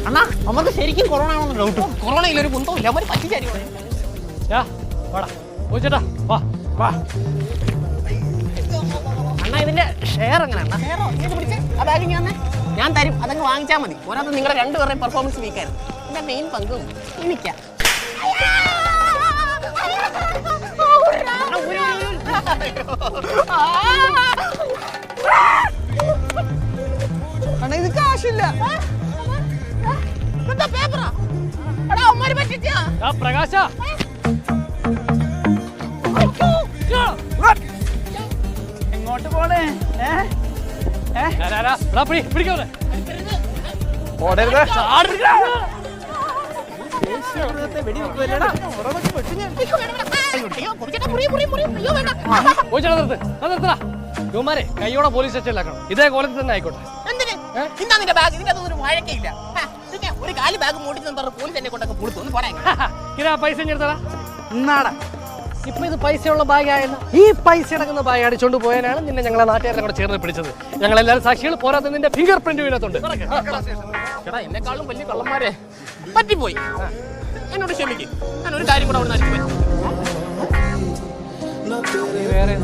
അണ്ണാ നമുക്ക് ശരിക്കും കൊറോണ ആണെന്ന് ഡൗട്ട്. കൊറോണയിൽ ഒരു കുന്തവും ഇല്ല, അവര് പറ്റിച്ചായിരിക്കും. അണ്ണാ ഇതിന്റെ ഷെയർ എങ്ങനെയാണ്? ആ ബാഗ് ഞാൻ തരും, അതങ്ങ് വാങ്ങിച്ചാൽ മതി. ഒരാൾ നിങ്ങളുടെ രണ്ടുപേരുടെയും പെർഫോമൻസ് വീക്കായിരുന്നു. എന്റെ മെയിൻ പങ്കും എനിക്കാ. അണ്ണാ ഇത് കാശില്ല. പ്രകാശ എങ്ങോട്ട് പോണേ? ുമാരെ കൈയോടെ പോലീസ് സ്റ്റേഷനിലാക്കണം. ഇതേ കോലത്തിൽ തന്നെ ആയിക്കോട്ടെ. ഒരു കാലി ബാഗ് മൂടിച്ചെന്ന് പോലീസ് എന്നെ കൊണ്ടൊക്കെ കൊടുത്തു പറയാ. പൈസ എടുത്തടാ. ഇപ്പൊ ഇത് പൈസയുള്ള ബാഗായല്ലോ. ഈ പൈസ അടങ്ങുന്ന ബാഗ് അടിച്ചോണ്ട് പോയാലാണ് നിന്നെ ഞങ്ങളെ നാട്ടുകാരെ കൂടെ ചേർന്ന് പിടിച്ചത്. ഞങ്ങളെല്ലാവരും സാക്ഷികൾ. പോരാതെ നിന്റെ ഫിംഗർ പ്രിന്റ് വീണത്തുണ്ട്. ചേട്ടാ എന്നെക്കാളും വലിയ കള്ളന്മാരെ പറ്റിപ്പോയി. എന്നോട് ക്ഷമിക്കും. ഞാൻ ഒരു കാര്യം കൂടെ അവിടെ നശിച്ചു പറ്റും. വേറെ